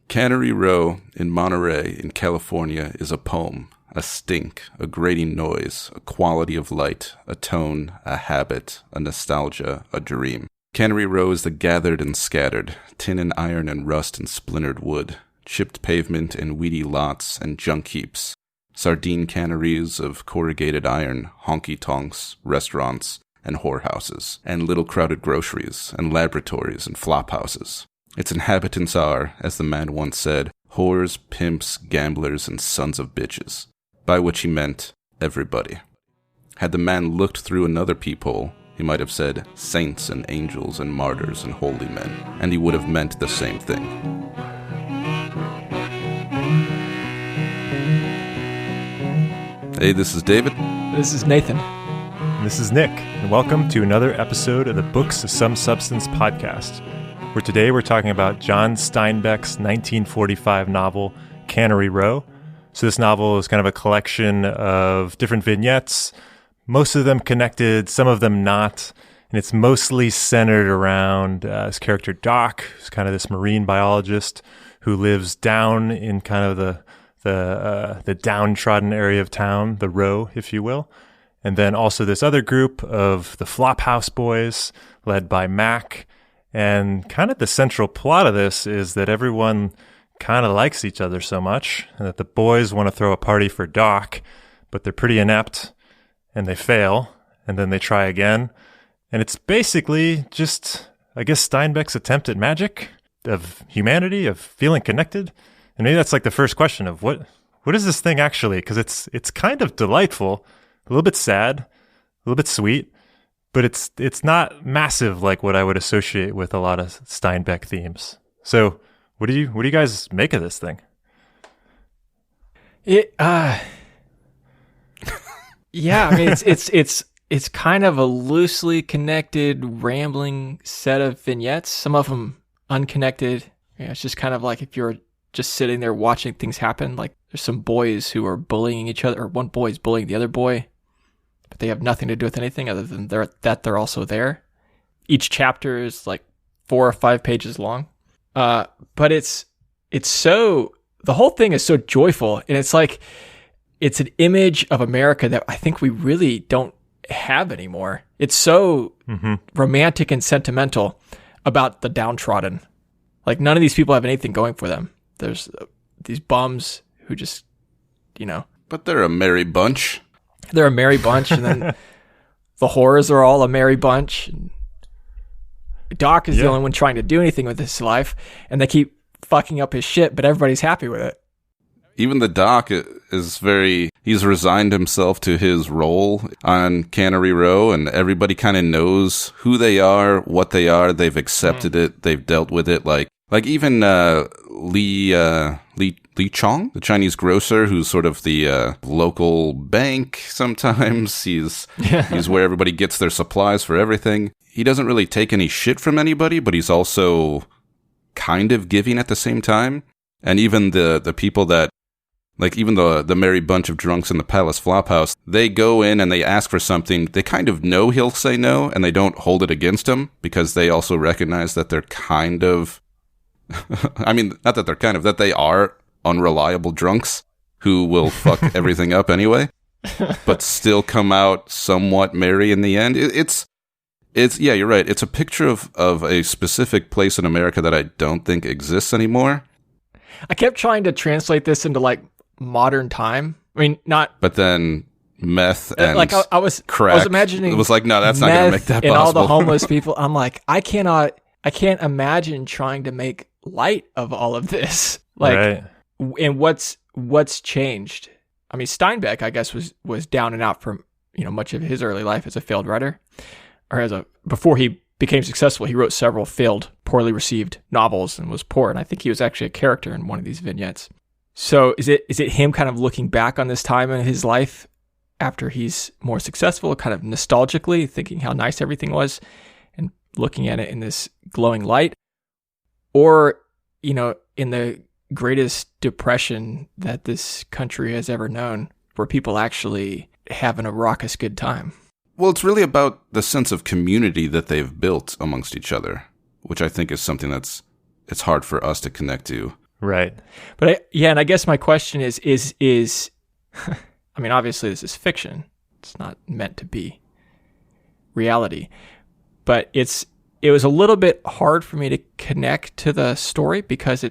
Cannery Row in Monterey in California is a poem, a stink, a grating noise, a quality of light, a tone, a habit, a nostalgia, a dream. Cannery Row is the gathered and scattered, tin and iron and rust and splintered wood, chipped pavement and weedy lots and junk heaps, sardine canneries of corrugated iron, honky-tonks, restaurants, and whorehouses, and little crowded groceries, and laboratories and flop houses. Its inhabitants are, as the man once said, whores, pimps, gamblers, and sons of bitches, by which he meant everybody. Had the man looked through another peephole, he might have said saints and angels and martyrs and holy men, and he would have meant the same thing. Hey, this is David. This is Nathan. And this is Nick, and welcome to another episode of the Books of Some Substance podcast, where today we're talking about John Steinbeck's 1945 novel, Cannery Row. So this novel is kind of a collection of different vignettes, most of them connected, some of them not, and it's mostly centered around his character Doc, who's kind of this marine biologist who lives down in kind of the downtrodden area of town, the Row, if you will. And then also this other group of the Flophouse Boys, led by Mac. And kind of the central plot of this is that everyone kind of likes each other so much, and that the boys want to throw a party for Doc, but they're pretty inept, and they fail, and then they try again. And it's basically just, I guess, Steinbeck's attempt at magic, of humanity, of feeling connected. And maybe that's like the first question of what is this thing actually? Because it's kind of delightful, a little bit sad, a little bit sweet, but it's not massive like what I would associate with a lot of Steinbeck themes. So what do you guys make of this thing? Yeah, I mean it's kind of a loosely connected, rambling set of vignettes. Some of them unconnected. Yeah, it's just kind of like if you're just sitting there watching things happen. Like there's some boys who are bullying each other, or one boy is bullying the other boy, but they have nothing to do with anything other than they're also there. Each chapter is like 4 or 5 pages long. But it's so, the whole thing is so joyful, and it's like, it's an image of America that I think we really don't have anymore. It's so romantic and sentimental about the downtrodden. Like none of these people have anything going for them. There's these bums who just, But they're a merry bunch. They're a merry bunch, and then the whores are all a merry bunch. And Doc is the only one trying to do anything with his life, and they keep fucking up his shit, but everybody's happy with it. Even the Doc is he's resigned himself to his role on Cannery Row, and everybody kind of knows who they are, what they are. They've accepted it. They've dealt with it. Like even Li Chong, the Chinese grocer, who's sort of the local bank sometimes. He's where everybody gets their supplies for everything. He doesn't really take any shit from anybody, but he's also kind of giving at the same time. And even the people that, like even the merry bunch of drunks in the Palace Flophouse, they go in and they ask for something. They kind of know he'll say no, and they don't hold it against him because they also recognize that they're kind of, I mean, not that they're kind of, that they are unreliable drunks who will fuck everything up anyway, but still come out somewhat merry in the end. It's yeah, you're right. It's a picture of a specific place in America that I don't think exists anymore. I kept trying to translate this into like modern time. I mean, not. But then meth and like I was crack. I was imagining. It was like, no, that's not going to make that possible. And all the homeless people. I'm like, I can't imagine trying to make light of all of this. Like, right. And what's changed? I mean, Steinbeck, I guess, was down and out from much of his early life as a failed writer. Or before he became successful, he wrote several failed, poorly received novels and was poor. And I think he was actually a character in one of these vignettes. So is it him kind of looking back on this time in his life after he's more successful, kind of nostalgically thinking how nice everything was and looking at it in this glowing light? Or, in the greatest depression that this country has ever known, where people actually having a raucous good time? Well, it's really about the sense of community that they've built amongst each other, which I think is something it's hard for us to connect to. Right. But and I guess my question is I mean, obviously this is fiction. It's not meant to be reality. But it was a little bit hard for me to connect to the story because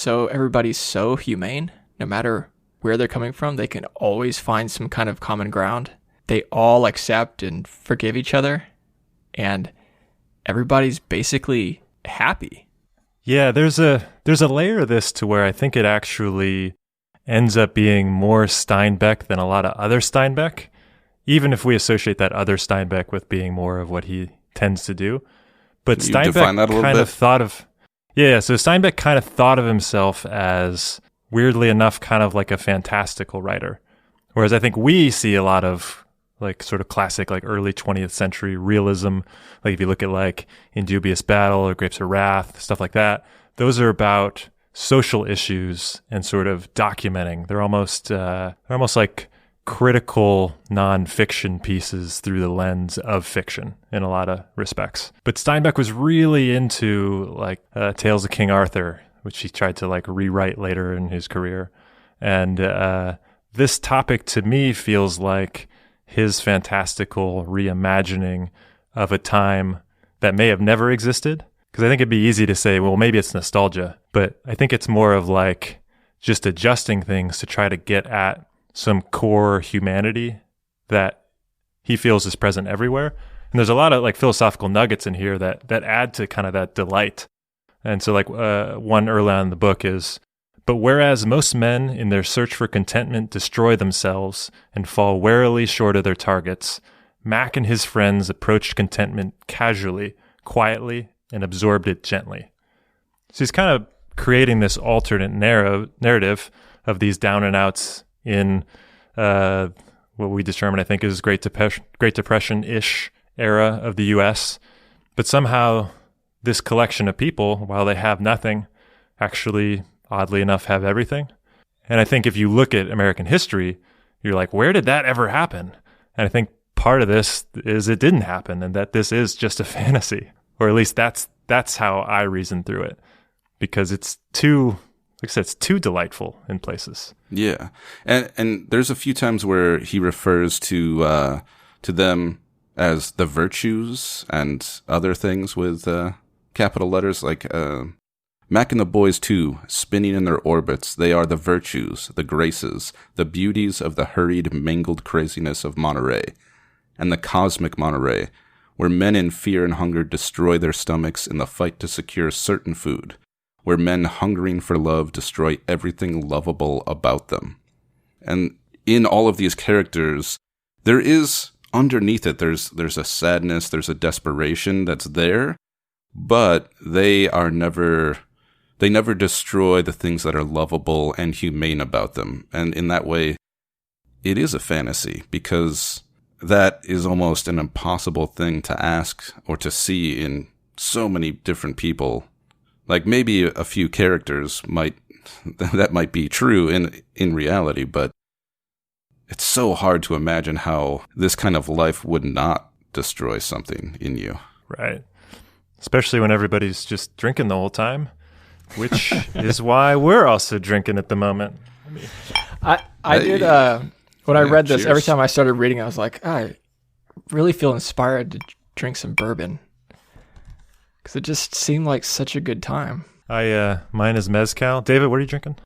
everybody's so humane. No matter where they're coming from, they can always find some kind of common ground. They all accept and forgive each other, and everybody's basically happy. Yeah, there's a layer of this to where I think it actually ends up being more Steinbeck than a lot of other Steinbeck, even if we associate that other Steinbeck with being more of what he tends to do. But Steinbeck kind of thought of... Yeah, so Steinbeck kind of thought of himself as, weirdly enough, kind of like a fantastical writer. Whereas I think we see a lot of like sort of classic, like early 20th century realism. Like if you look at like In Dubious Battle or Grapes of Wrath, stuff like that, those are about social issues and sort of documenting. They're almost like critical nonfiction pieces through the lens of fiction in a lot of respects. But Steinbeck was really into like Tales of King Arthur, which he tried to like rewrite later in his career. And this topic to me feels like his fantastical reimagining of a time that may have never existed. Because I think it'd be easy to say, well, maybe it's nostalgia, but I think it's more of like just adjusting things to try to get at some core humanity that he feels is present everywhere. And there's a lot of like philosophical nuggets in here that add to kind of that delight. And so like one early on in the book is, but whereas most men in their search for contentment destroy themselves and fall warily short of their targets, Mac and his friends approached contentment casually, quietly, and absorbed it gently. So he's kind of creating this alternate narrative of these down and outs in what we determine, I think, is Great Depression-ish era of the U.S. But somehow this collection of people, while they have nothing, actually, oddly enough, have everything. And I think if you look at American history, you're like, where did that ever happen? And I think part of this is it didn't happen and that this is just a fantasy. Or at least that's how I reason through it. Because it's too, like I said, it's too delightful in places. Yeah. And there's a few times where he refers to them as the virtues and other things with capital letters, like Mac and the boys too, spinning in their orbits. They are the virtues, the graces, the beauties of the hurried, mangled craziness of Monterey, and the cosmic Monterey, where men in fear and hunger destroy their stomachs in the fight to secure certain food, where men hungering for love destroy everything lovable about them. And in all of these characters, there is, underneath it, there's a sadness, there's a desperation that's there, but they never destroy the things that are lovable and humane about them. And in that way, it is a fantasy, because that is almost an impossible thing to ask or to see in so many different people. Like maybe a few characters that might be true in reality, but it's so hard to imagine how this kind of life would not destroy something in you. Right. Especially when everybody's just drinking the whole time, which is why we're also drinking at the moment. When I read this, every time I started reading, I was like, I really feel inspired to drink some bourbon. Because it just seemed like such a good time. Mine is mezcal. David, what are you drinking?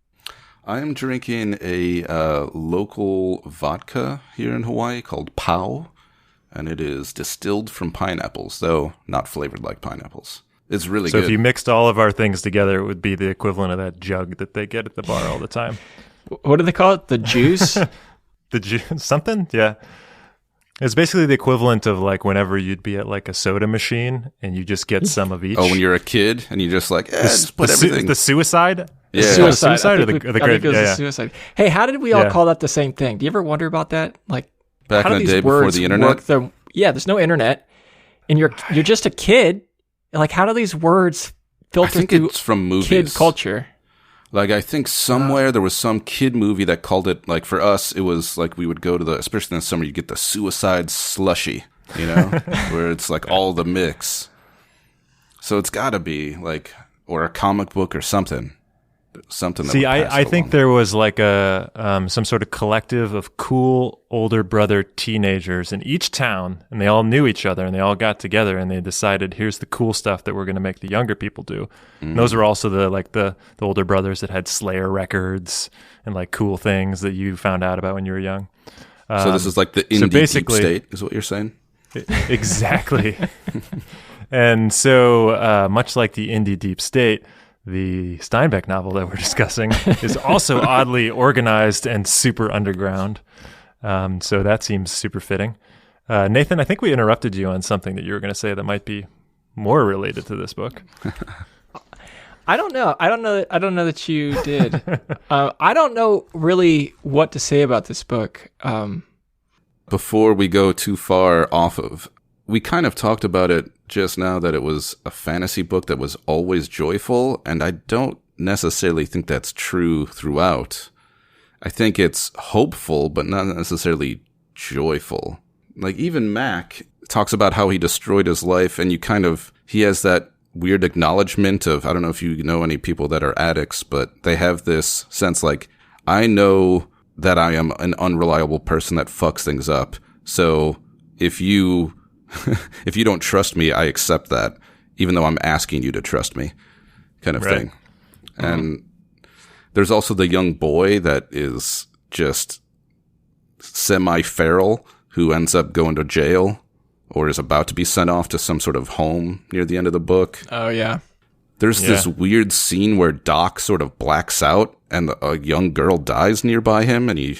I am drinking a local vodka here in Hawaii called Pau, and it is distilled from pineapples, though not flavored like pineapples. It's really good. So if you mixed all of our things together, it would be the equivalent of that jug that they get at the bar all the time. What do they call it? The juice? The juice? Something? Yeah. It's basically the equivalent of like whenever you'd be at like a soda machine and you just get some of each. Oh, when you're a kid and you just like, just put everything. The suicide? Yeah. Suicide or the I think it was the suicide. Hey, how did we all call that the same thing? Do you ever wonder about that? Like, back how in do the day these before words the internet? There's no internet, and you're just a kid. Like, how do these words filter I think through it's from movies. kid culture? Like, I think somewhere there was some kid movie that called it, like, for us, it was like we would go to especially in the summer, you get the suicide slushy, you know, where it's like all the mix. So it's got to be like, or a comic book or something. something that See, would pass I it think along. there was like a some sort of collective of cool older brother teenagers in each town, and they all knew each other, and they all got together, and they decided, here's the cool stuff that we're going to make the younger people do. And those are also the older brothers that had Slayer records and like cool things that you found out about when you were young. So this is like the indie deep state, is what you're saying? Exactly. And so, much like the indie deep state, the Steinbeck novel that we're discussing is also oddly organized and super underground. So that seems super fitting. Nathan, I think we interrupted you on something that you were going to say that might be more related to this book. I don't know that you did. I don't know really what to say about this book. Before we go too far off of, we kind of talked about it just now that it was a fantasy book that was always joyful, and I don't necessarily think that's true throughout. I think it's hopeful, but not necessarily joyful. Like, even Mac talks about how he destroyed his life, and he has that weird acknowledgement of, I don't know if you know any people that are addicts, but they have this sense like, I know that I am an unreliable person that fucks things up, so if you don't trust me, I accept that, even though I'm asking you to trust me, kind of thing. Mm-hmm. And there's also the young boy that is just semi-feral, who ends up going to jail or is about to be sent off to some sort of home near the end of the book. Oh, yeah. There's this weird scene where Doc sort of blacks out and a young girl dies nearby him, and I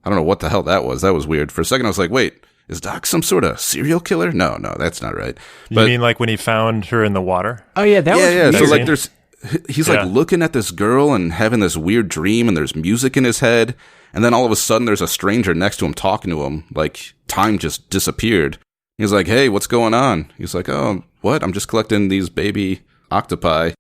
don't know what the hell that was. That was weird. For a second, I was like, wait, is Doc some sort of serial killer? No, that's not right. You mean like when he found her in the water? Oh, yeah, that was weird. So like he's like looking at this girl and having this weird dream, and there's music in his head, and then all of a sudden there's a stranger next to him talking to him, like time just disappeared. He's like, hey, what's going on? He's like, oh, what? I'm just collecting these baby octopi.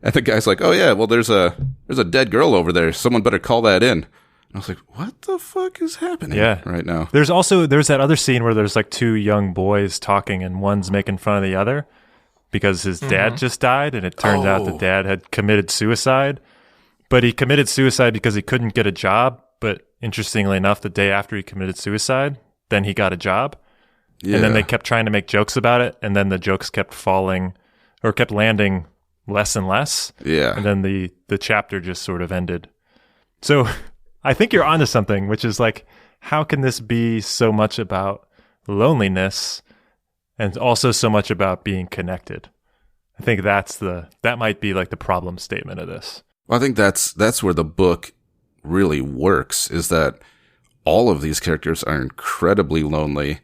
And the guy's like, oh yeah, well there's a dead girl over there. Someone better call that in. I was like, what the fuck is happening right now? There's that other scene where there's like two young boys talking, and one's making fun of the other because his dad just died, and it turns out the dad had committed suicide. But he committed suicide because he couldn't get a job. But interestingly enough, the day after he committed suicide, then he got a job. Yeah. And then they kept trying to make jokes about it, and then the jokes kept landing less and less. Yeah. And then the chapter just sort of ended. So I think you're onto something, which is like, how can this be so much about loneliness and also so much about being connected? I think that might be like the problem statement of this. Well, I think that's where the book really works, is that all of these characters are incredibly lonely,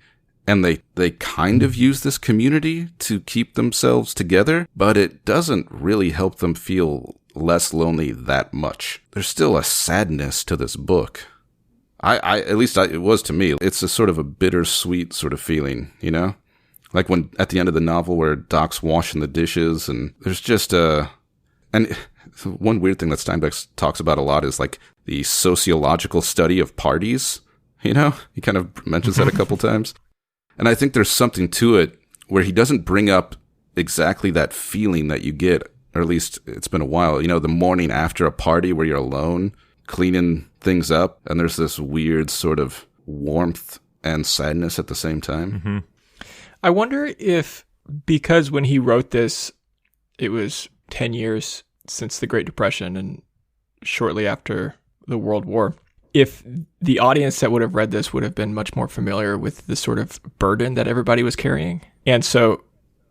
and they kind of use this community to keep themselves together, but it doesn't really help them feel less lonely that much. There's still a sadness to this book. It was to me. It's a sort of a bittersweet sort of feeling, you know? Like when at the end of the novel where Doc's washing the dishes, and there's just and one weird thing that Steinbeck talks about a lot is like the sociological study of parties, you know? He kind of mentions that a couple times. And I think there's something to it where he doesn't bring up exactly that feeling that you get, or at least it's been a while, you know, the morning after a party where you're alone, cleaning things up, and there's this weird sort of warmth and sadness at the same time. Mm-hmm. I wonder if, because when he wrote this, it was 10 years since the Great Depression and shortly after the World War, if the audience that would have read this would have been much more familiar with the sort of burden that everybody was carrying. And so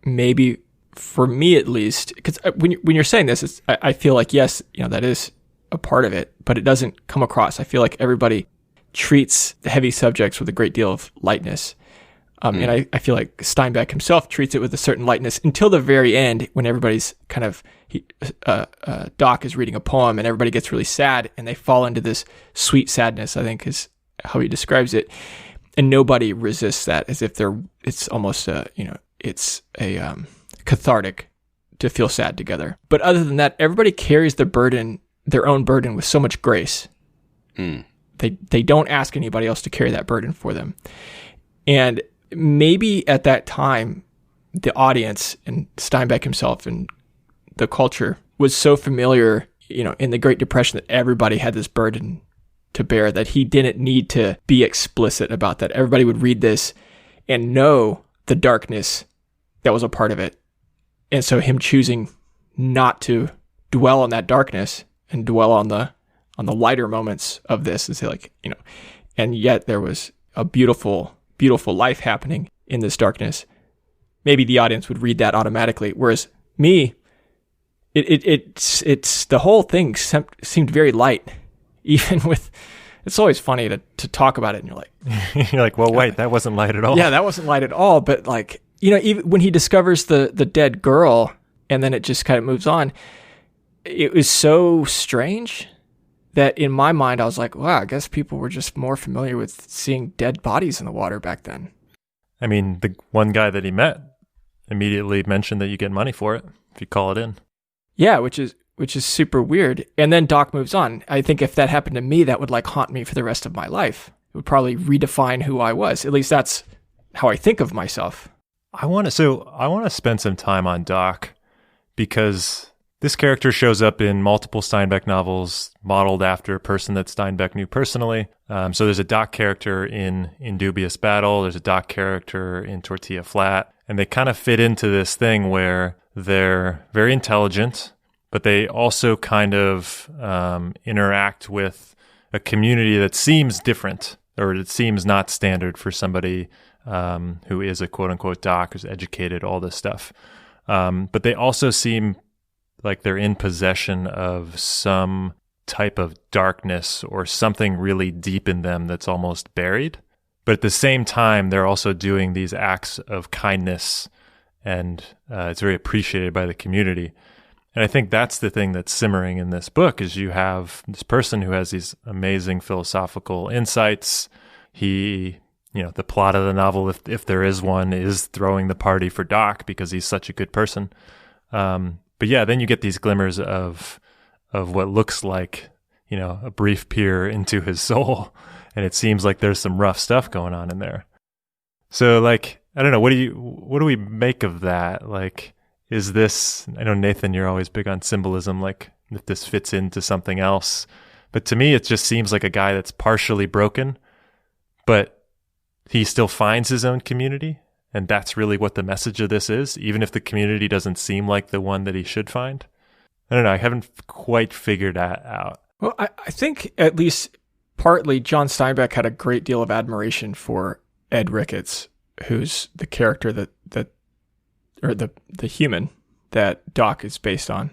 maybe for me at least, because when you're saying this, I feel like, yes, you know, that is a part of it, but it doesn't come across. I feel like everybody treats the heavy subjects with a great deal of lightness. And I feel like Steinbeck himself treats it with a certain lightness until the very end, when everybody's kind of, Doc is reading a poem and everybody gets really sad and they fall into this sweet sadness, I think is how he describes it. And nobody resists that, as if it's almost it's a cathartic to feel sad together. But other than that, everybody carries their own burden with so much grace. They don't ask anybody else to carry that burden for them. And maybe at that time, the audience and Steinbeck himself and the culture was so familiar, in the Great Depression, that everybody had this burden to bear, that he didn't need to be explicit about that. Everybody would read this and know the darkness that was a part of it. And so him choosing not to dwell on that darkness and dwell on the lighter moments of this, and say, like, and yet there was a beautiful, beautiful life happening in this darkness. Maybe the audience would read that automatically. Whereas me, it's the whole thing seemed very light, even with, it's always funny to talk about it, and you're like, well, wait, that wasn't light at all. Yeah, that wasn't light at all. But like, even when he discovers the dead girl, and then it just kind of moves on, it was so strange that in my mind, I was like, wow, I guess people were just more familiar with seeing dead bodies in the water back then. I mean, the one guy that he met immediately mentioned that you get money for it if you call it in. Yeah, which is super weird. And then Doc moves on. I think if that happened to me, that would like haunt me for the rest of my life. It would probably redefine who I was. At least that's how I think of myself. I want to spend some time on Doc, because this character shows up in multiple Steinbeck novels modeled after a person that Steinbeck knew personally. So there's a Doc character in Dubious Battle. There's a Doc character in Tortilla Flat. And they kind of fit into this thing where they're very intelligent, but they also kind of interact with a community that seems different, or it seems not standard for somebody who is a quote-unquote Doc, who's educated, all this stuff. But they also seem like they're in possession of some type of darkness or something really deep in them that's almost buried. But at the same time, they're also doing these acts of kindness, and it's very appreciated by the community. And I think that's the thing that's simmering in this book, is you have this person who has these amazing philosophical insights. He, the plot of the novel, if there is one, is throwing the party for Doc because he's such a good person. But yeah, then you get these glimmers of what looks like, a brief peer into his soul. And it seems like there's some rough stuff going on in there. So like, I don't know, what do we make of that? Like, is this, I know Nathan, you're always big on symbolism, like if this fits into something else. But to me, it just seems like a guy that's partially broken, but he still finds his own community. And that's really what the message of this is, even if the community doesn't seem like the one that he should find. I don't know. I haven't quite figured that out. Well, I think at least partly John Steinbeck had a great deal of admiration for Ed Ricketts, who's the character or the human that Doc is based on.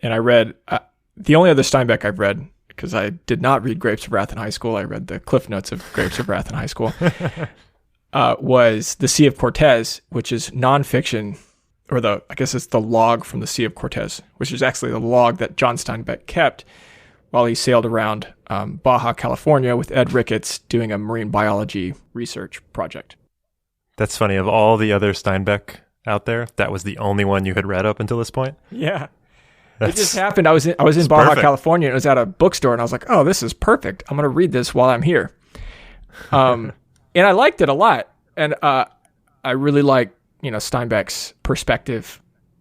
And I read, the only other Steinbeck I've read, because I did not read Grapes of Wrath in high school, I read the Cliff Notes of Grapes of Wrath in high school, was The Sea of Cortez, which is nonfiction, or I guess it's the log from the Sea of Cortez, which is actually the log that John Steinbeck kept while he sailed around Baja California with Ed Ricketts doing a marine biology research project. That's funny. Of all the other Steinbeck out there, that was the only one you had read up until this point? Yeah. It just happened. I was in Baja, perfect. California, and it was at a bookstore, and I was like, oh, this is perfect. I'm going to read this while I'm here. And I liked it a lot. And I really like, Steinbeck's perspective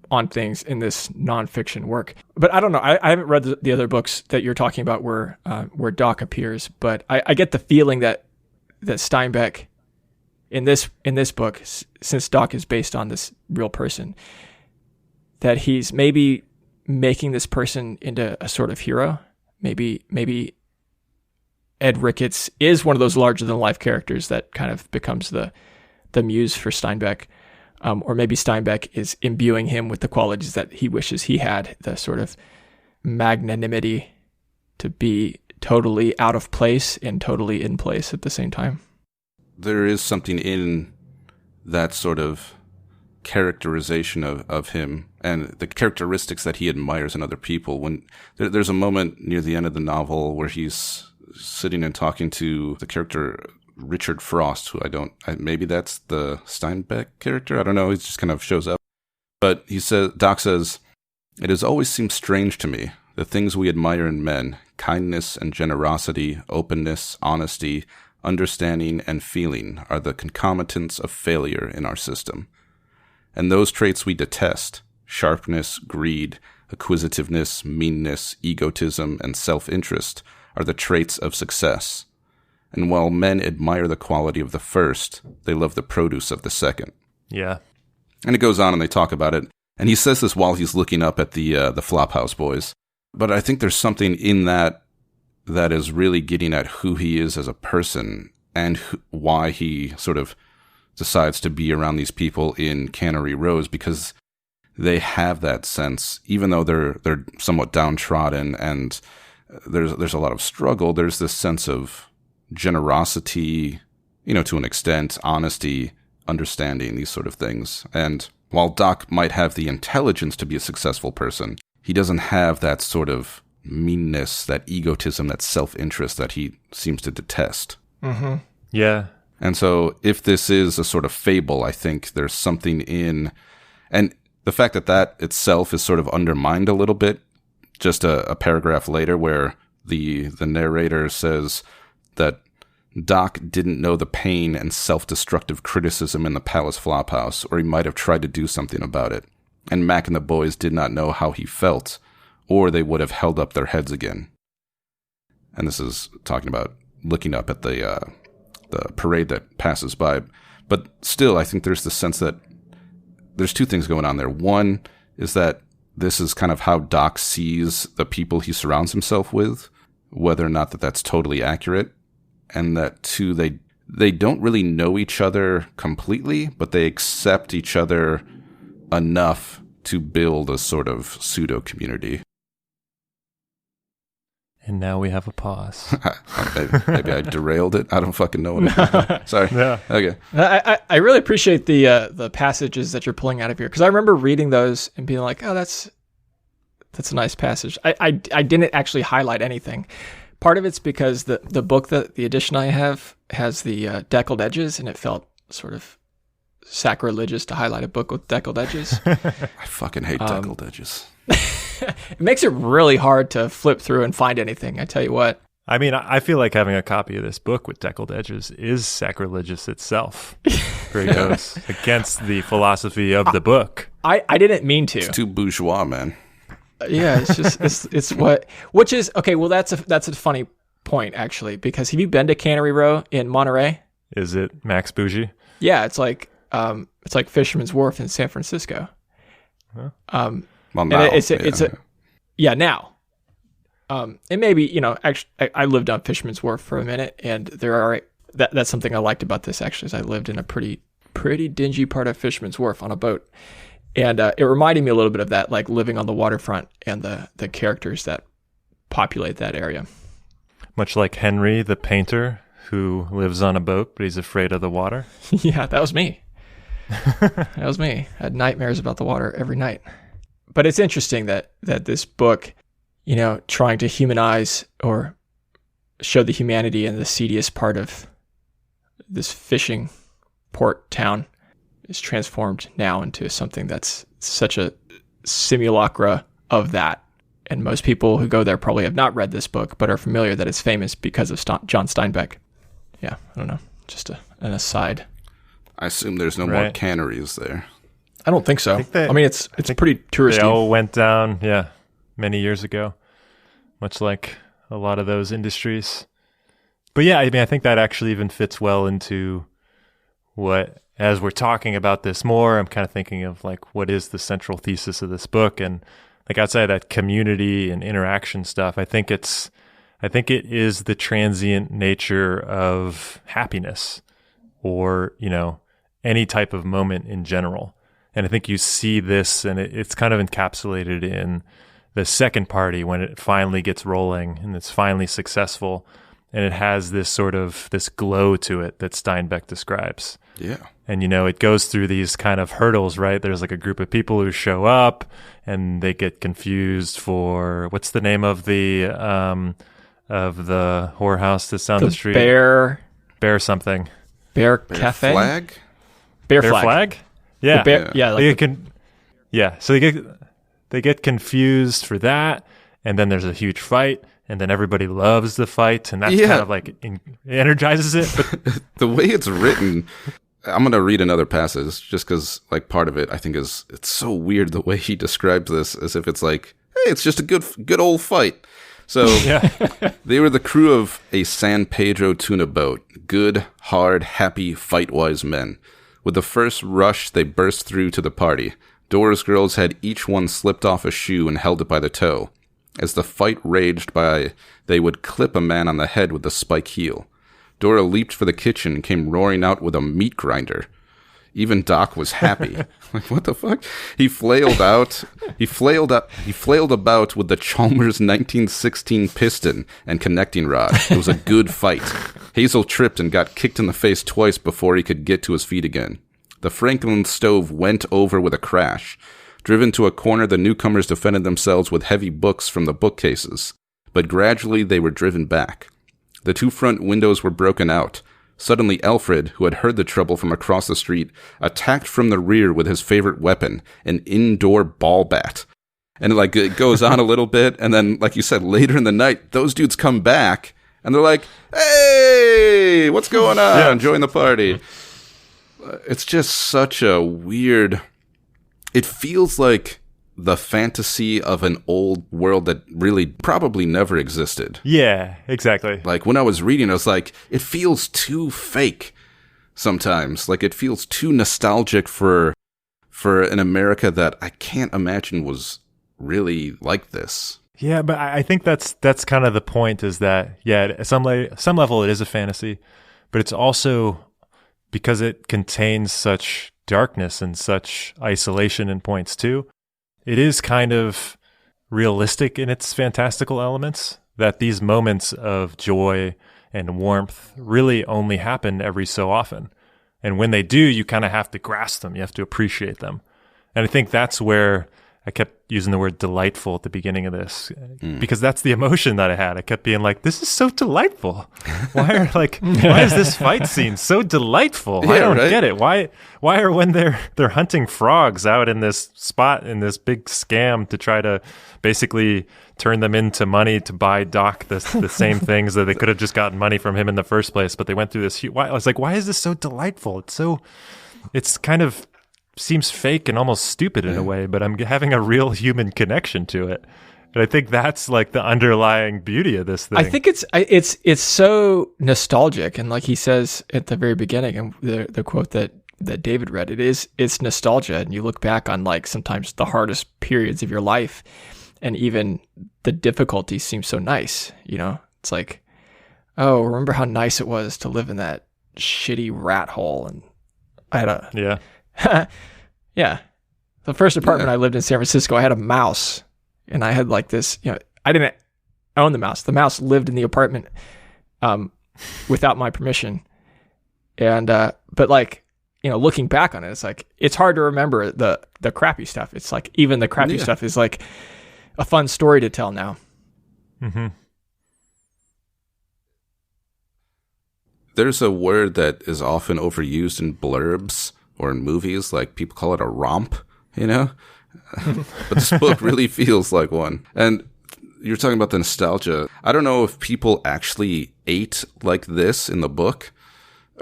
on things in this nonfiction work. But I don't know. I haven't read the other books that you're talking about where Doc appears, but I get the feeling that Steinbeck in this book, since Doc is based on this real person, that he's maybe making this person into a sort of hero. Maybe Ed Ricketts is one of those larger than life characters that kind of becomes the muse for Steinbeck. Or maybe Steinbeck is imbuing him with the qualities that he wishes he had, the sort of magnanimity to be totally out of place and totally in place at the same time. There is something in that sort of characterization of him and the characteristics that he admires in other people. When there's a moment near the end of the novel where he's sitting and talking to the character Richard Frost, who maybe that's the Steinbeck character. I don't know. He just kind of shows up. But Doc says, "It has always seemed strange to me, the things we admire in men, kindness and generosity, openness, honesty, understanding, and feeling are the concomitants of failure in our system. And those traits we detest, sharpness, greed, acquisitiveness, meanness, egotism, and self-interest are the traits of success. And while men admire the quality of the first, they love the produce of the second. Yeah. And it goes on and they talk about it. And he says this while he's looking up at the Flophouse Boys. But I think there's something in that is really getting at who he is as a person and why he sort of decides to be around these people in Cannery Row, because they have that sense, even though they're somewhat downtrodden and there's a lot of struggle, there's this sense of generosity, to an extent, honesty, understanding, these sort of things. And while Doc might have the intelligence to be a successful person, he doesn't have that sort of meanness, that egotism, that self-interest that he seems to detest. Mm-hmm. Yeah. And so if this is a sort of fable, I think there's something in, and the fact that itself is sort of undermined a little bit, just a paragraph later where the narrator says that Doc didn't know the pain and self-destructive criticism in the Palace Flophouse, or he might have tried to do something about it. And Mac and the boys did not know how he felt, or they would have held up their heads again. And this is talking about looking up at the parade that passes by. But still, I think there's the sense that there's two things going on there. One is that this is kind of how Doc sees the people he surrounds himself with, whether or not that's totally accurate. And that, two, they don't really know each other completely, but they accept each other enough to build a sort of pseudo-community. And now we have a pause. Maybe I derailed it. I don't fucking know what Sorry. Yeah. Okay. I really appreciate the passages that you're pulling out of here, because I remember reading those and being like, oh, that's a nice passage. I didn't actually highlight anything. Part of it's because the book, the edition I have, has the deckled edges, and it felt sort of sacrilegious to highlight a book with deckled edges. I fucking hate deckled edges. It makes it really hard to flip through and find anything, I tell you what. I mean, I feel like having a copy of this book with deckled edges is sacrilegious itself. Where it goes against the philosophy of the book. I didn't mean to. It's too bourgeois, man. Yeah, it's just it's what, which is okay. Well, that's a funny point actually, because have you been to Cannery Row in Monterey? Is it Max Bougie? Yeah, it's like Fisherman's Wharf in San Francisco. Huh? Well, now, now. And maybe, actually, I lived on Fisherman's Wharf for a minute, and that's something I liked about this actually, is I lived in a pretty dingy part of Fisherman's Wharf on a boat. And it reminded me a little bit of that, like living on the waterfront and the characters that populate that area. Much like Henry, the painter, who lives on a boat, but he's afraid of the water. Yeah, that was me. That was me. I had nightmares about the water every night. But it's interesting that this book, trying to humanize or show the humanity in the seediest part of this fishing port town, is transformed now into something that's such a simulacra of that. And most people who go there probably have not read this book, but are familiar that it's famous because of John Steinbeck. Yeah, I don't know. Just an aside. I assume there's no more canneries there. I don't think so. I mean, it's pretty touristy. They all went down, many years ago, much like a lot of those industries. But yeah, I mean, I think that actually even fits well into what, as we're talking about this more, I'm kind of thinking of like, what is the central thesis of this book? And like outside of that community and interaction stuff, I think it is the transient nature of happiness, or, any type of moment in general. And I think you see this, and it's kind of encapsulated in the second party when it finally gets rolling and it's finally successful. And it has this sort of this glow to it that Steinbeck describes. Yeah. And, it goes through these kind of hurdles, right? There's like a group of people who show up and they get confused for, what's the name of the whorehouse that's down the street? Bear something. Bear Cafe? Flag? Bear Flag? Yeah. So they get confused for that, and then there's a huge fight, and then everybody loves the fight, and that's kind of like energizes it. But the way it's written, I'm going to read another passage just because like part of it I think it's so weird the way he describes this, as if it's like it's just a good old fight. So they were the crew of a San Pedro tuna boat. Good, hard, happy, fight-wise men. With the first rush, they burst through to the party. Dora's girls had each one slipped off a shoe and held it by the toe. As the fight raged by, they would clip a man on the head with a spike heel. Dora leaped for the kitchen and came roaring out with a meat grinder. Even Doc was happy. Like, what the fuck? He flailed about with the Chalmers 1916 piston and connecting rod. It was a good fight. Hazel tripped and got kicked in the face twice before he could get to his feet again. The Franklin stove went over with a crash. Driven to a corner, the newcomers defended themselves with heavy books from the bookcases. But gradually they were driven back. The two front windows were broken out. Suddenly Alfred, who had heard the trouble from across the street, attacked from the rear with his favorite weapon, an indoor ball bat. And like it goes on a little bit, and then, like you said, later in the night, those dudes come back, and they're like, hey, what's going on? Yeah. Join the party. It's just such a weird... It feels like the fantasy of an old world that really probably never existed. Yeah, exactly. Like, when I was reading, I was like, it feels too fake sometimes. Like, it feels too nostalgic for an America that I can't imagine was really like this. Yeah, but I think that's kind of the point, is that, yeah, at some level it is a fantasy, but it's also, because it contains such darkness and such isolation in points too, it is kind of realistic in its fantastical elements, that these moments of joy and warmth really only happen every so often. And when they do, you kind of have to grasp them. You have to appreciate them. And I think that's where I kept using the word delightful at the beginning of this, because that's the emotion that I had. I kept being like, this is so delightful. Why is this fight scene so delightful? Yeah, I don't get it. Why are, when they're hunting frogs out in this spot, in this big scam to try to basically turn them into money to buy Doc the same things that they could have just gotten money from him in the first place, but they went through this. I was like, why is this so delightful? It's kind of seems fake and almost stupid in a way, but I'm having a real human connection to it. And I think that's like the underlying beauty of this thing. I think it's so nostalgic, and like he says at the very beginning, and the quote that David read, it's nostalgia, and you look back on like sometimes the hardest periods of your life, and even the difficulties seem so nice. You know, it's like, oh, remember how nice it was to live in that shitty rat hole, and I had yeah. The first apartment I lived in San Francisco, I had a mouse, and I had like this, you know, I didn't own the mouse. The mouse lived in the apartment without my permission. And but like, you know, looking back on it, it's like it's hard to remember the crappy stuff. It's like even the crappy stuff is like a fun story to tell now. Mm-hmm. There's a word that is often overused in blurbs or in movies, like people call it a romp, you know? But this book really feels like one. And you're talking about the nostalgia. I don't know if people actually ate like this in the book,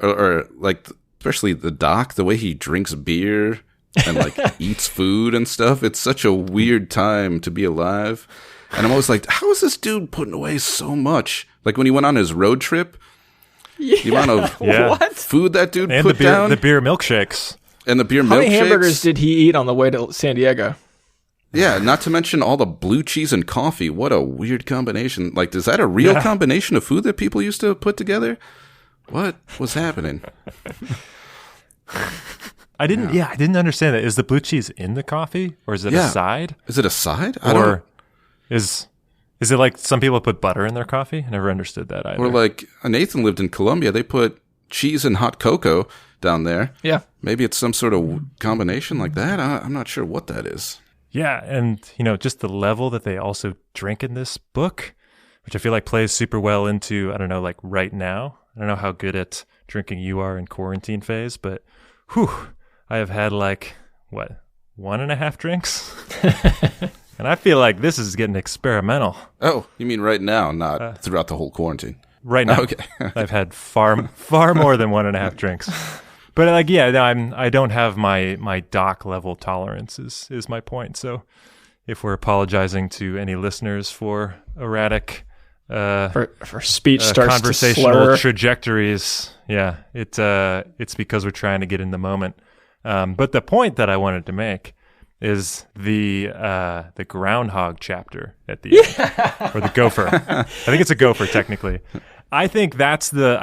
or like, especially the Doc, the way he drinks beer and like eats food and stuff. It's such a weird time to be alive. And I'm always like, how is this dude putting away so much? Like when he went on his road trip, the amount of food that dude and put down. The beer milkshakes. And the beer milkshakes. How many hamburgers did he eat on the way to San Diego? Yeah, not to mention all the blue cheese and coffee. What a weird combination. Like, is that a real combination of food that people used to put together? What was happening? I didn't understand that. Is the blue cheese in the coffee, or is it a side? Is it a side? Or is it like some people put butter in their coffee? I never understood that either. Or like Nathan lived in Colombia. They put cheese and hot cocoa down there. Yeah. Maybe it's some sort of combination like that. I'm not sure what that is. Yeah, and you know, just the level that they also drink in this book, which I feel like plays super well into, I don't know, like right now. I don't know how good at drinking you are in quarantine phase, but I have had like, 1.5 drinks? And I feel like this is getting experimental. Oh, you mean right now, not throughout the whole quarantine? Right now. Okay. I've had far more than 1.5 drinks. But like, yeah, I don't have my Doc level tolerance is my point. So if we're apologizing to any listeners for erratic for speech starts conversational to slur. trajectories. Yeah, it's because we're trying to get in the moment. But the point that I wanted to make is the groundhog chapter at the end, or the gopher. I think it's a gopher technically. I think that's the.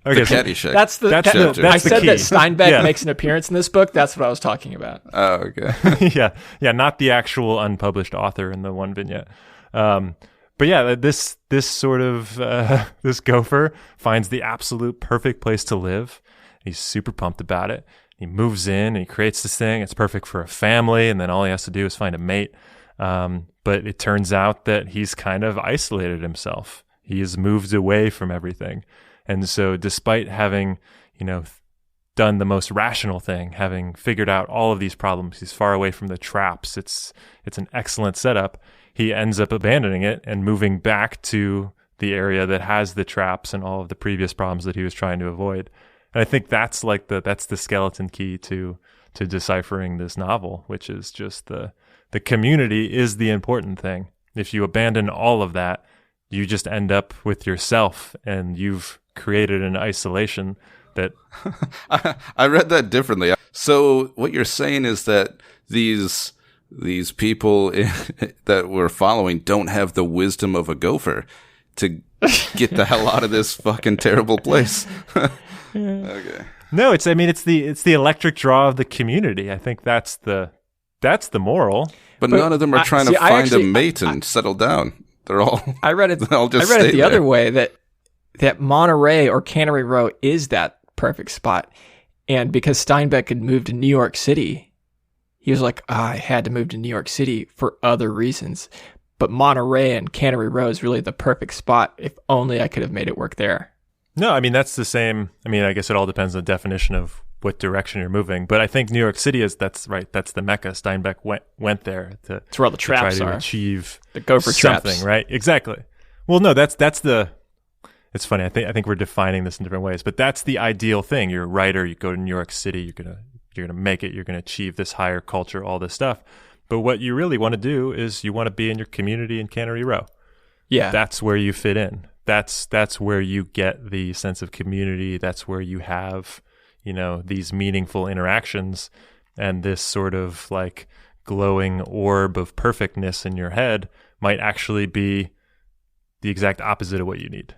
Okay, the Caddyshack. That's the chapter. I said key. that Steinbeck makes an appearance in this book. That's what I was talking about. Oh, okay. yeah, not the actual unpublished author in the one vignette. But yeah, this sort of this gopher finds the absolute perfect place to live. He's super pumped about it. He moves in and he creates this thing. It's perfect for a family, and then all he has to do is find a mate. But it turns out that he's kind of isolated himself. He has moved away from everything. And so despite having, done the most rational thing, having figured out all of these problems, he's far away from the traps. It's an excellent setup. He ends up abandoning it and moving back to the area that has the traps and all of the previous problems that he was trying to avoid. And I think that's that's the skeleton key to deciphering this novel, which is just the community is the important thing. If you abandon all of that, you just end up with yourself, and you've created an isolation that I read that differently. So what you're saying is that these people that we're following don't have the wisdom of a gopher to get the hell out of this fucking terrible place. Okay. No, it's the electric draw of the community. I think that's the moral. But none of them are trying to find a mate and settle down. They're all. I read it the there. other way that Monterey or Cannery Row is that perfect spot, and because Steinbeck had moved to New York City, he was like, I had to move to New York City for other reasons. But Monterey and Cannery Row is really the perfect spot. If only I could have made it work there. No, I mean that's the same. I mean, I guess it all depends on the definition of what direction you're moving. But I think New York City that's right. That's the Mecca. Steinbeck went there to. It's where all the traps try to are. Achieve the gopher something, traps. Right? Exactly. Well, no, that's the. It's funny. I think we're defining this in different ways, but that's the ideal thing. You're a writer. You go to New York City. You're gonna make it. You're gonna achieve this higher culture. All this stuff. But what you really want to do is you want to be in your community in Cannery Row. Yeah, that's where you fit in. That's where you get the sense of community. That's where you have, these meaningful interactions, and this sort of like glowing orb of perfectness in your head might actually be the exact opposite of what you need.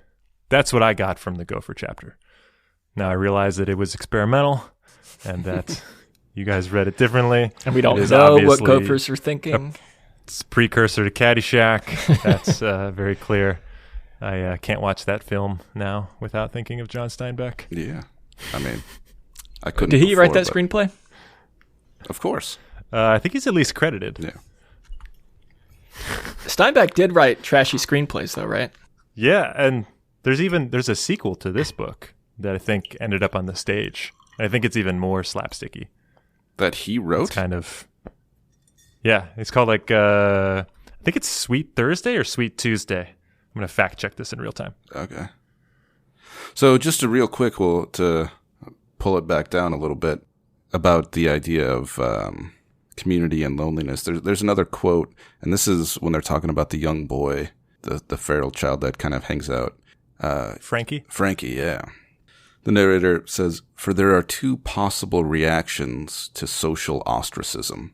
That's what I got from the Gopher chapter. Now I realize that it was experimental and that you guys read it differently. And we don't know what gophers are thinking. It's a precursor to Caddyshack. That's very clear. I can't watch that film now without thinking of John Steinbeck. Yeah. I mean, I couldn't. Did he write that screenplay? Of course. I think he's at least credited. Yeah. Steinbeck did write trashy screenplays, though, right? Yeah, and there's a sequel to this book that I think ended up on the stage. I think it's even more slapsticky. That he wrote? It's kind of... Yeah, it's called I think it's Sweet Thursday or Sweet Tuesday. I'm going to fact check this in real time. Okay. So just a real quick, to pull it back down a little bit about the idea of community and loneliness. There's another quote, and this is when they're talking about the young boy, the feral child that kind of hangs out. Frankie? Frankie, yeah. The narrator says, "For there are two possible reactions to social ostracism.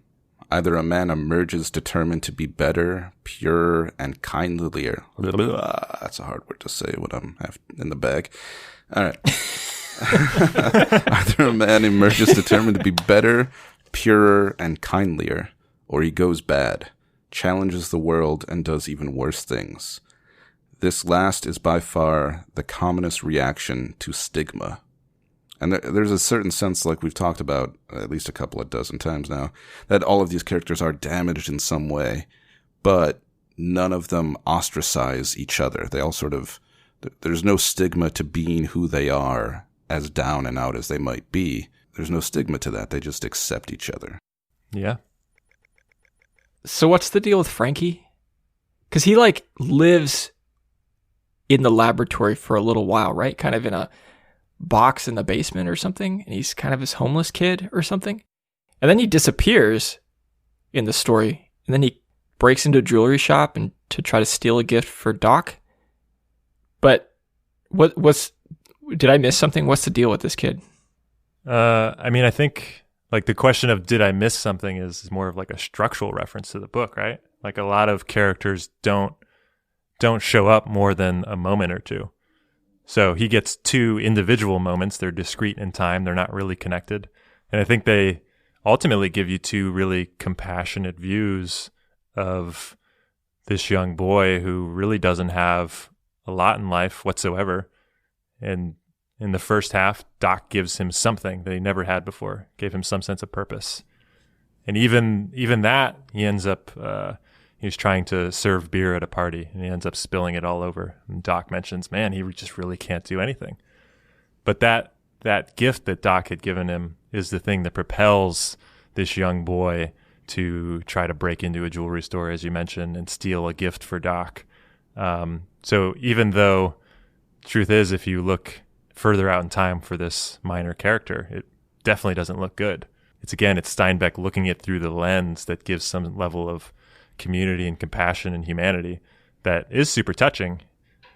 Either a man emerges determined to be better, purer, and kindlier." That's a hard word to say when I'm in the bag. All right. Either a man emerges determined to be better, purer, and kindlier, or he goes bad, challenges the world, and does even worse things. This last is by far the commonest reaction to stigma. And there's a certain sense, like we've talked about at least a couple of dozen times now, that all of these characters are damaged in some way, but none of them ostracize each other. They all there's no stigma to being who they are, as down and out as they might be. There's no stigma to that. They just accept each other. Yeah. So what's the deal with Frankie? Because he lives in the laboratory for a little while, right? Kind of in a box in the basement or something, and he's kind of this homeless kid or something, and then he disappears, in the story. And then he breaks into a jewelry shop and to try to steal a gift for Doc. But did I miss something? What's the deal with this kid? I mean, I think like the question of did I miss something is more of like a structural reference to the book, right? Like a lot of characters don't show up more than a moment or two. So he gets two individual moments. They're discrete in time. They're not really connected. And I think they ultimately give you two really compassionate views of this young boy who really doesn't have a lot in life whatsoever. And in the first half, Doc gives him something that he never had before, gave him some sense of purpose. And even that, he ends up, he was trying to serve beer at a party, and he ends up spilling it all over. And Doc mentions, man, he just really can't do anything. But that gift that Doc had given him is the thing that propels this young boy to try to break into a jewelry store, as you mentioned, and steal a gift for Doc. So even though, truth is, if you look further out in time for this minor character, it definitely doesn't look good. It's Steinbeck looking it through the lens that gives some level of community and compassion and humanity that is super touching.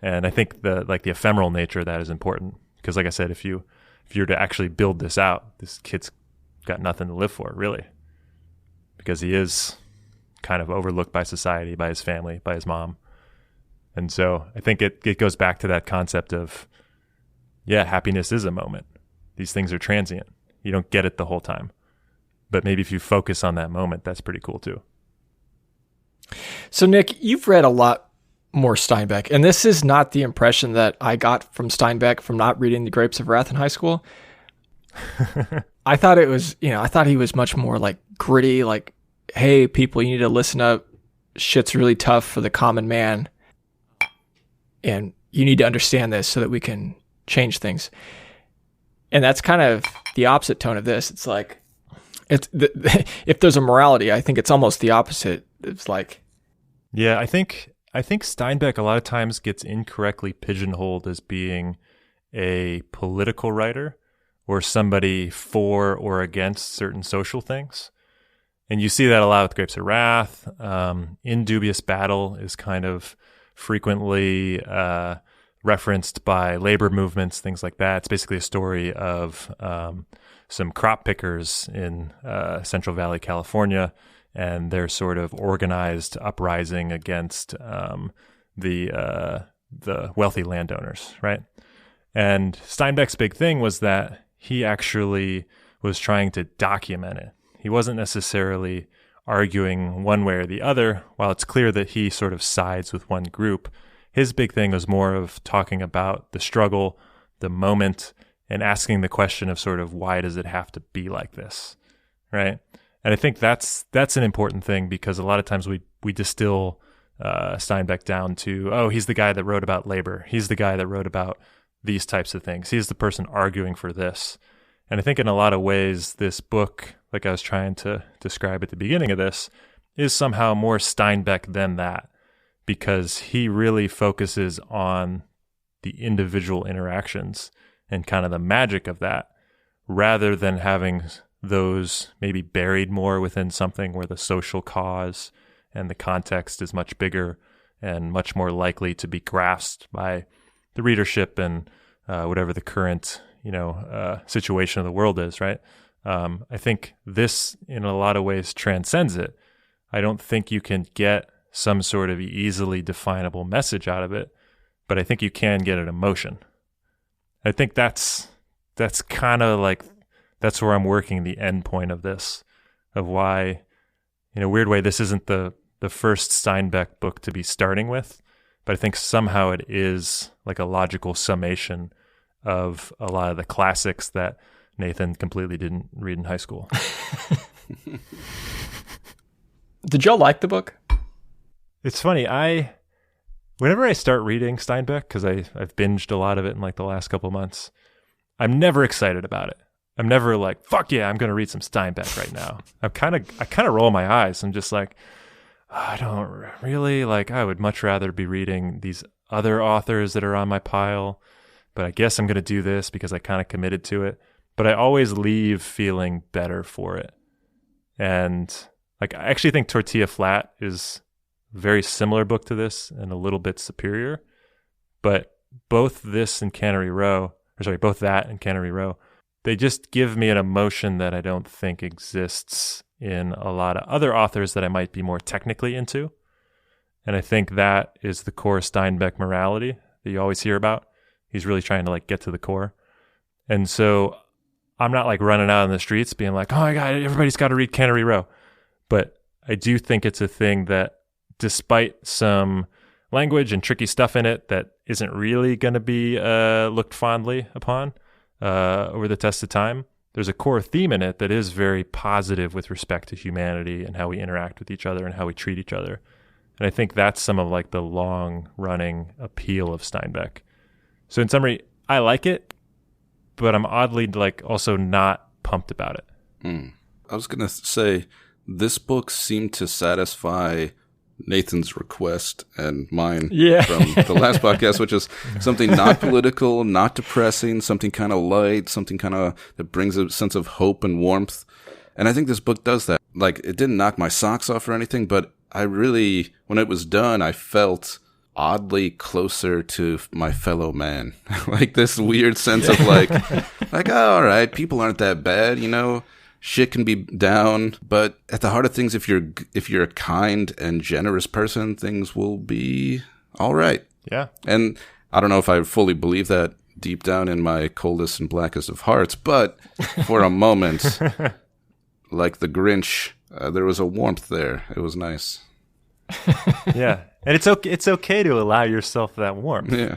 And I think the ephemeral nature of that is important, because like I said, if you're to actually build this out, this kid's got nothing to live for, really, because he is kind of overlooked by society, by his family, by his mom. And so I think it goes back to that concept of, yeah, happiness is a moment. These things are transient. You don't get it the whole time. But maybe if you focus on that moment, that's pretty cool too. So, Nick, you've read a lot more Steinbeck, and this is not the impression that I got from Steinbeck from not reading The Grapes of Wrath in high school. I thought he was much more like gritty, like, hey, people, you need to listen up. Shit's really tough for the common man, and you need to understand this so that we can change things. And that's kind of the opposite tone of this. It's like, if there's a morality, I think it's almost the opposite. It's like, yeah, I think Steinbeck a lot of times gets incorrectly pigeonholed as being a political writer or somebody for or against certain social things. And you see that a lot with Grapes of Wrath. In Dubious Battle is kind of frequently referenced by labor movements, things like that. It's basically a story of some crop pickers in Central Valley, California, and their sort of organized uprising against the wealthy landowners, right? And Steinbeck's big thing was that he actually was trying to document it. He wasn't necessarily arguing one way or the other. While it's clear that he sort of sides with one group, his big thing was more of talking about the struggle, the moment, and asking the question of sort of why does it have to be like this, right? And I think that's an important thing, because a lot of times we distill Steinbeck down to, oh, he's the guy that wrote about labor. He's the guy that wrote about these types of things. He's the person arguing for this. And I think in a lot of ways, this book, like I was trying to describe at the beginning of this, is somehow more Steinbeck than that, because he really focuses on the individual interactions and kind of the magic of that, rather than having those maybe buried more within something where the social cause and the context is much bigger and much more likely to be grasped by the readership and whatever the current situation of the world is, right? I think this, in a lot of ways, transcends it. I don't think you can get some sort of easily definable message out of it, but I think you can get an emotion. I think that's kind of like, that's where I'm working the end point of this, of why, in a weird way, this isn't the first Steinbeck book to be starting with, but I think somehow it is like a logical summation of a lot of the classics that Nathan completely didn't read in high school. Did y'all like the book? It's funny. Whenever I start reading Steinbeck, because I've binged a lot of it in like the last couple of months, I'm never excited about it. I'm never like, fuck yeah, I'm going to read some Steinbeck right now. I kind of roll my eyes. I'm just like, I don't really, like, I would much rather be reading these other authors that are on my pile, but I guess I'm going to do this because I kind of committed to it. But I always leave feeling better for it. And Like, I actually think Tortilla Flat is a very similar book to this and a little bit superior. But both this and Cannery Row, both that and Cannery Row, they just give me an emotion that I don't think exists in a lot of other authors that I might be more technically into. And I think that is the core Steinbeck morality that you always hear about. He's really trying to like get to the core. And so I'm not like running out in the streets being like, oh my God, everybody's got to read Cannery Row. But I do think it's a thing that despite some language and tricky stuff in it that isn't really going to be looked fondly upon over the test of time, there's a core theme in it that is very positive with respect to humanity and how we interact with each other and how we treat each other. And I think that's some of like the long running appeal of Steinbeck. So in summary, I like it, but I'm oddly like also not pumped about it. I was going to say, this book seemed to satisfy Nathan's request and mine from the last podcast, which is something not political, not depressing, something kind of light, something kind of that brings a sense of hope and warmth. And I think this book does that. Like, it didn't knock my socks off or anything, but I really, when it was done, I felt oddly closer to my fellow man. Like this weird sense of like, oh, all right, people aren't that bad, you know? Shit can be down, but at the heart of things, if you're a kind and generous person, things will be all right. Yeah. And I don't know if I fully believe that deep down in my coldest and blackest of hearts, but for a moment, like the Grinch, there was a warmth there. It was nice. Yeah. And it's okay to allow yourself that warmth. Yeah.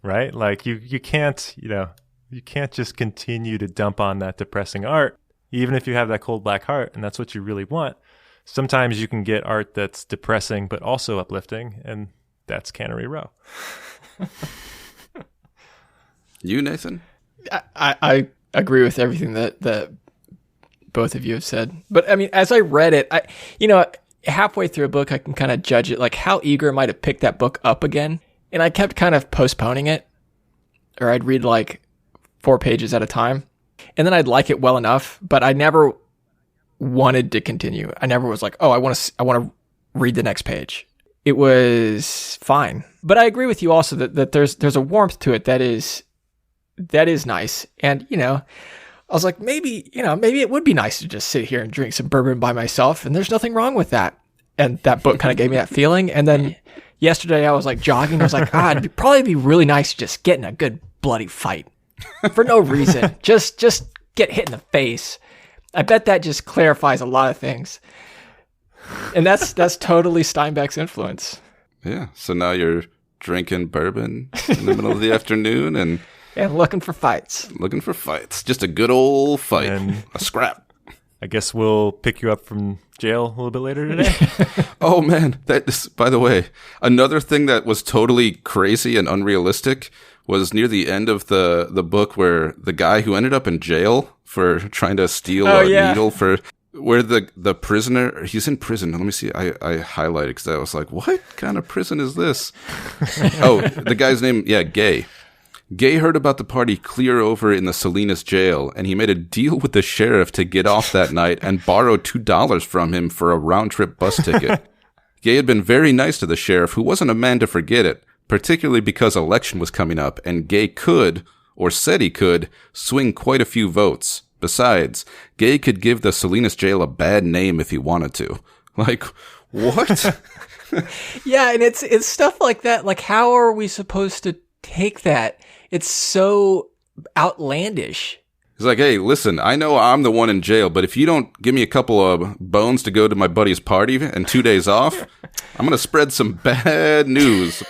Right? Like you can't, you can't just continue to dump on that depressing art. Even if you have that cold black heart and that's what you really want, sometimes you can get art that's depressing but also uplifting, and that's Cannery Row. You, Nathan? I agree with everything that both of you have said. But I mean, as I read it, halfway through a book, I can kind of judge it, like how eager am I to pick that book up again? And I kept kind of postponing it, or I'd read like 4 pages at a time. And then I'd like it well enough, but I never wanted to continue. I never was like, oh, I want to read the next page. It was fine. But I agree with you also that there's a warmth to it that is nice. And, I was like, maybe it would be nice to just sit here and drink some bourbon by myself, and there's nothing wrong with that. And that book kind of gave me that feeling. And then yesterday I was like jogging. I was like, it'd probably be really nice to just get in a good bloody fight. For no reason. Just get hit in the face. I bet that just clarifies a lot of things. And that's totally Steinbeck's influence. Yeah. So now you're drinking bourbon in the middle of the afternoon and looking for fights. Just a good old fight. And a scrap. I guess we'll pick you up from jail a little bit later today. Oh man, that is, by the way, another thing that was totally crazy and unrealistic was near the end of the book where the guy who ended up in jail for trying to steal a needle where the prisoner, he's in prison. Let me see. I highlighted because I was like, what kind of prison is this? Oh, the guy's name, Gay. Gay heard about the party clear over in the Salinas jail, and he made a deal with the sheriff to get off that night and borrowed $2 from him for a round-trip bus ticket. Gay had been very nice to the sheriff, who wasn't a man to forget it, particularly because election was coming up, and Gay could, or said he could, swing quite a few votes. Besides, Gay could give the Salinas jail a bad name if he wanted to. Like, what? Yeah, and it's stuff like that. Like, how are we supposed to take that? It's so outlandish. He's like, hey, listen, I know I'm the one in jail, but if you don't give me a couple of bones to go to my buddy's party and 2 days off, I'm going to spread some bad news.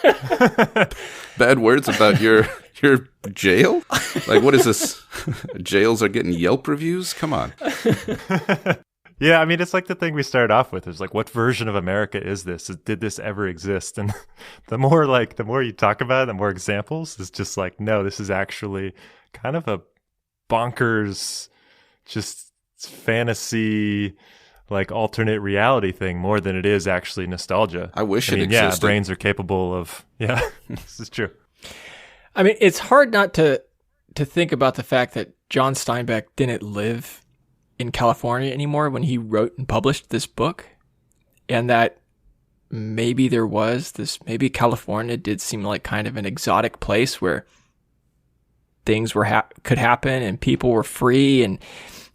Bad words about your jail? Like, what is this? Jails are getting Yelp reviews? Come on. Yeah, I mean, it's like the thing we started off with. It's like, what version of America is this? Did this ever exist? And the more you talk about it, the more examples, it's just like, no, this is actually kind of a bonkers, just fantasy, like alternate reality thing more than it is actually nostalgia. I wish it existed. Yeah, brains are capable of, this is true. I mean, it's hard not to think about the fact that John Steinbeck didn't live in California anymore when he wrote and published this book. and that maybe there was this, maybe California did seem like kind of an exotic place where things were could happen and people were free and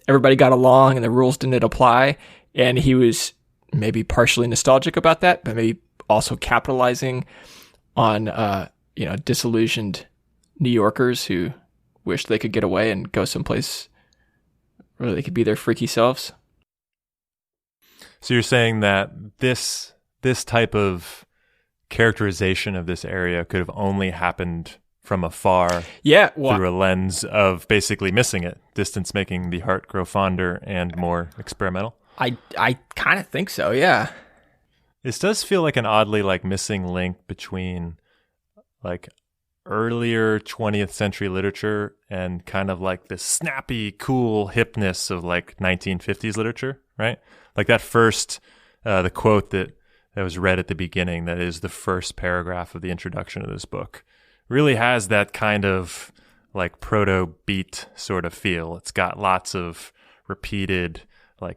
everybody got along and the rules didn't apply. And he was maybe partially nostalgic about that, but maybe also capitalizing on, disillusioned New Yorkers who wished they could get away and go someplace where they could be their freaky selves. So you're saying that this type of characterization of this area could have only happened from afar, through a lens of basically missing it, distance making the heart grow fonder and more experimental? I kind of think so, yeah. This does feel like an oddly missing link between earlier 20th century literature and kind of this snappy, cool hipness of 1950s literature, right? Like that first, the quote that was read at the beginning, that is the first paragraph of the introduction of this book, really has that kind of proto beat sort of feel. It's got lots of repeated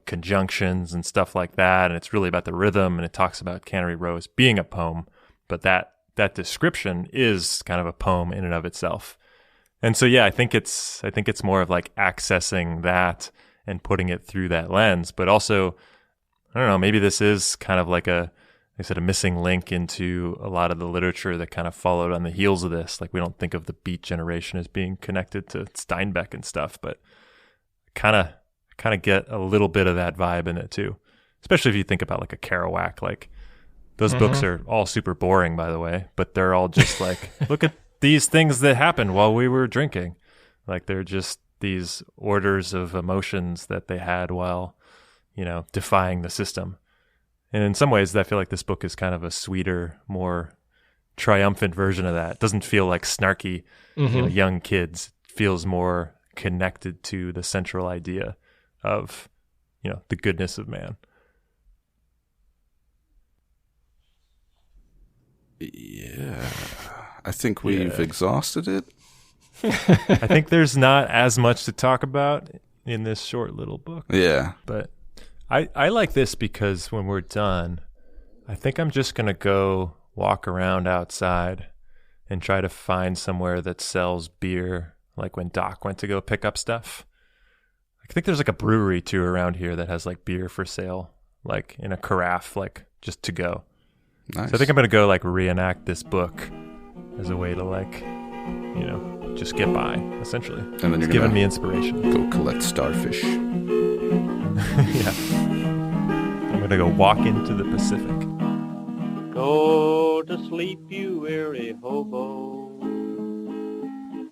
conjunctions and stuff like that, and it's really about the rhythm, and it talks about Cannery Row as being a poem, but that description is kind of a poem in and of itself. And so I think it's more of accessing that and putting it through that lens, but also I don't know, maybe this is kind of a missing link into a lot of the literature that kind of followed on the heels of this. We don't think of the Beat generation as being connected to Steinbeck and stuff, but kind of get a little bit of that vibe in it too. Especially if you think about a Kerouac, those books are all super boring, by the way, but they're all just look at these things that happened while we were drinking. They're just these orders of emotions that they had while, defying the system. And in some ways, I feel like this book is kind of a sweeter, more triumphant version of that. It doesn't feel like snarky, young kids. It feels more connected to the central idea of, the goodness of man. Yeah. I think we've exhausted it. I think there's not as much to talk about in this short little book. Yeah. But I like this because when we're done, I think I'm just going to go walk around outside and try to find somewhere that sells beer, like when Doc went to go pick up stuff. I think there's a brewery too around here that has beer for sale, in a carafe, just to go. Nice. So I think I'm going to go reenact this book as a way to just get by, essentially. And then it's giving me inspiration. Go collect starfish. Yeah. I'm going to go walk into the Pacific. Go to sleep, you weary hobo.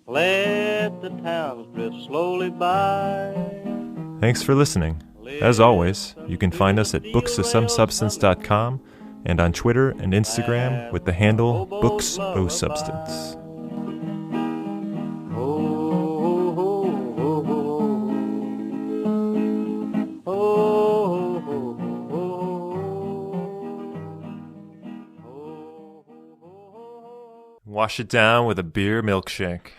Let the towns drift slowly by. Thanks for listening. As always, you can find us at booksofsomesubstance.com and on Twitter and Instagram with the handle booksosubstance. Wash it down with a beer milkshake.